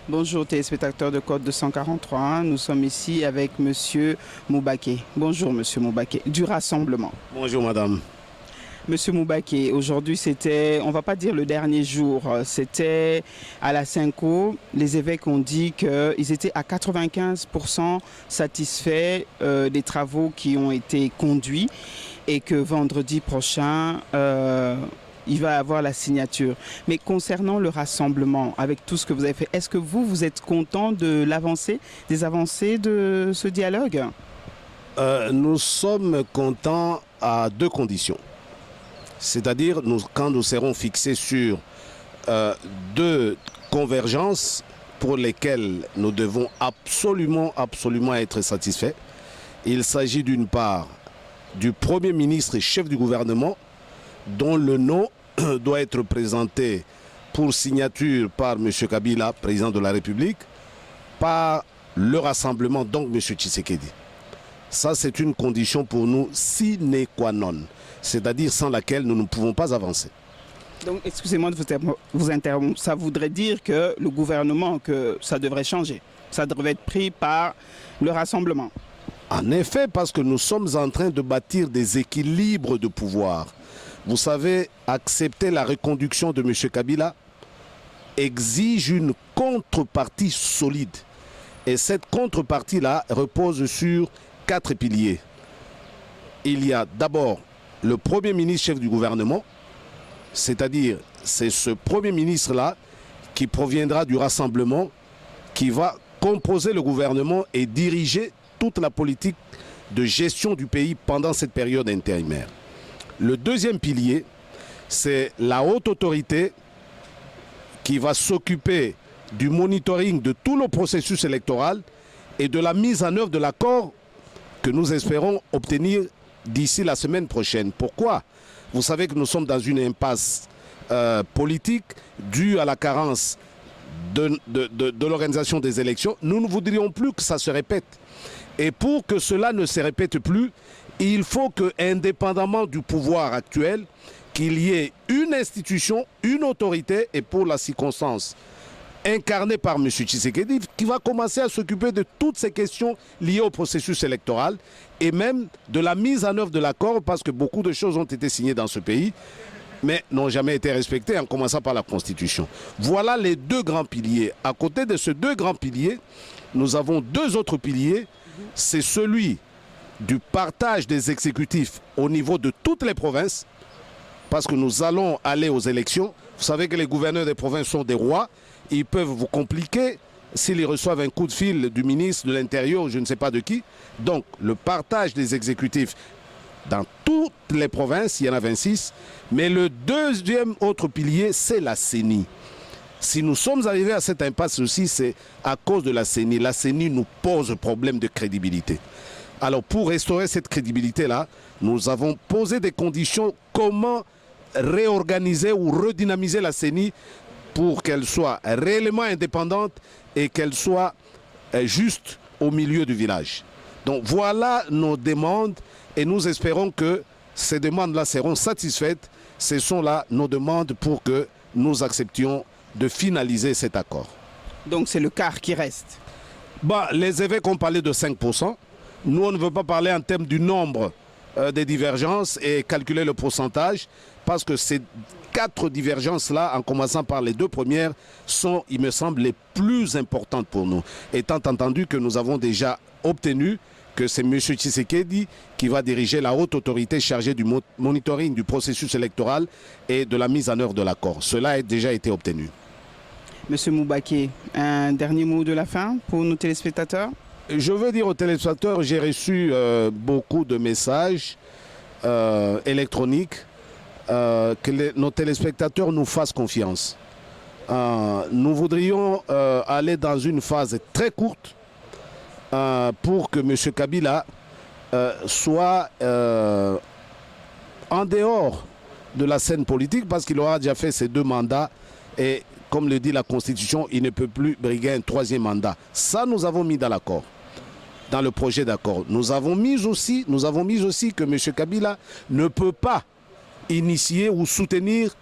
Bonjour téléspectateurs de Code 243, nous sommes ici avec Monsieur Moubaké. Bonjour Monsieur Moubaké, du Rassemblement. Bonjour madame. Monsieur Moubaké, aujourd'hui c'était, on va pas dire le dernier jour, c'était à la Cinco. Les évêques ont dit qu'ils étaient à 95% satisfaits des travaux qui ont été conduits et que vendredi prochain, il va avoir la signature. Mais concernant le rassemblement, avec tout ce que vous avez fait, est-ce que vous êtes content de l'avancée, des avancées de ce dialogue? Nous sommes contents à deux conditions. C'est-à-dire quand nous serons fixés sur deux convergences pour lesquelles nous devons absolument être satisfaits. Il s'agit d'une part du Premier ministre et chef du gouvernement dont le nom doit être présenté pour signature par M. Kabila, président de la République, par le rassemblement, donc M. Tshisekedi. Ça, c'est une condition pour nous sine qua non, c'est-à-dire sans laquelle nous ne pouvons pas avancer. Donc, excusez-moi de vous interrompre, ça voudrait dire que le gouvernement, que ça devrait changer, ça devrait être pris par le rassemblement. En effet, parce que nous sommes en train de bâtir des équilibres de pouvoir. Vous savez, accepter la reconduction de M. Kabila exige une contrepartie solide. Et cette contrepartie-là repose sur 4 piliers. Il y a d'abord le Premier ministre chef du gouvernement, c'est-à-dire c'est ce Premier ministre-là qui proviendra du rassemblement, qui va composer le gouvernement et diriger toute la politique de gestion du pays pendant cette période intérimaire. Le deuxième pilier, c'est la haute autorité qui va s'occuper du monitoring de tout le processus électoral et de la mise en œuvre de l'accord que nous espérons obtenir d'ici la semaine prochaine. Pourquoi? Vous savez que nous sommes dans une impasse politique due à la carence de l'organisation des élections. Nous ne voudrions plus que ça se répète. Et pour que cela ne se répète plus, il faut que, indépendamment du pouvoir actuel, qu'il y ait une institution, une autorité, et pour la circonstance, incarnée par M. Tshisekedi, qui va commencer à s'occuper de toutes ces questions liées au processus électoral et même de la mise en œuvre de l'accord, parce que beaucoup de choses ont été signées dans ce pays, mais n'ont jamais été respectées, en commençant par la Constitution. Voilà les deux grands piliers. À côté de ces deux grands piliers, nous avons deux autres piliers. C'est celui du partage des exécutifs au niveau de toutes les provinces, parce que nous allons aller aux élections. Vous savez que les gouverneurs des provinces sont des rois. Ils peuvent vous compliquer s'ils reçoivent un coup de fil du ministre de l'Intérieur, je ne sais pas de qui. Donc, le partage des exécutifs dans toutes les provinces, il y en a 26. Mais le deuxième autre pilier, c'est la CENI. Si nous sommes arrivés à cette impasse aussi, c'est à cause de la CENI. La CENI nous pose problème de crédibilité. Alors, pour restaurer cette crédibilité-là, nous avons posé des conditions. Comment réorganiser ou redynamiser la CENI pour qu'elle soit réellement indépendante et qu'elle soit juste au milieu du village. Donc voilà nos demandes et nous espérons que ces demandes-là seront satisfaites. Ce sont là nos demandes pour que nous acceptions de finaliser cet accord. Donc c'est le quart qui reste. Les évêques ont parlé de 5%. Nous, on ne veut pas parler en termes du nombre des divergences et calculer le pourcentage, parce que ces 4 divergences-là, en commençant par les 2 premières, sont, il me semble, les plus importantes pour nous. Étant entendu que nous avons déjà obtenu que c'est M. Tshisekedi qui va diriger la haute autorité chargée du monitoring du processus électoral et de la mise en œuvre de l'accord. Cela a déjà été obtenu. Monsieur Moubaké, un dernier mot de la fin pour nos téléspectateurs? Je veux dire aux téléspectateurs, j'ai reçu beaucoup de messages électroniques, que nos téléspectateurs nous fassent confiance. Nous voudrions aller dans une phase très courte pour que M. Kabila soit en dehors de la scène politique, parce qu'il aura déjà fait ses 2 mandats et, comme le dit la Constitution, il ne peut plus briguer un 3e mandat. Ça, nous avons mis dans l'accord, dans le projet d'accord. Nous avons mis aussi que M. Kabila ne peut pas initier ou soutenir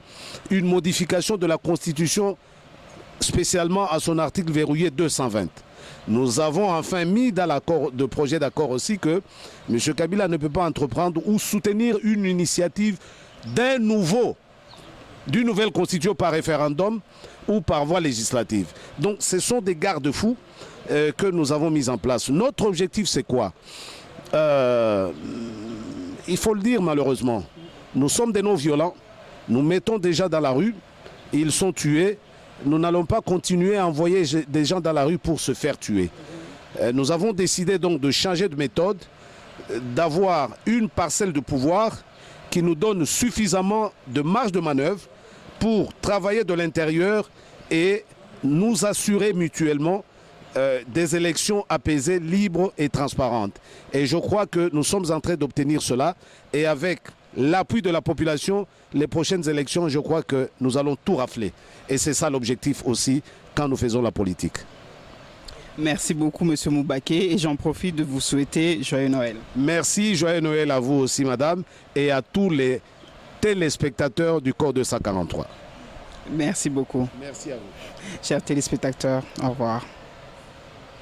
une modification de la Constitution spécialement à son article verrouillé 220. Nous avons enfin mis dans l'accord de projet d'accord aussi que M. Kabila ne peut pas entreprendre ou soutenir une initiative d'une nouvelle constitution par référendum ou par voie législative. Donc ce sont des garde-fous que nous avons mis en place. Notre objectif, c'est quoi? Il faut le dire malheureusement, nous sommes des non-violents, nous mettons déjà dans la rue, ils sont tués. Nous n'allons pas continuer à envoyer des gens dans la rue pour se faire tuer. Nous avons décidé donc de changer de méthode, d'avoir une parcelle de pouvoir qui nous donne suffisamment de marge de manœuvre pour travailler de l'intérieur et nous assurer mutuellement des élections apaisées, libres et transparentes. Et je crois que nous sommes en train d'obtenir cela et avec l'appui de la population, les prochaines élections, je crois que nous allons tout rafler. Et c'est ça l'objectif aussi quand nous faisons la politique. Merci beaucoup, M. Moubaké, et j'en profite de vous souhaiter joyeux Noël. Merci, joyeux Noël à vous aussi, madame, et à tous les téléspectateurs du Corps 243. Merci beaucoup. Merci à vous. Chers téléspectateurs, au revoir.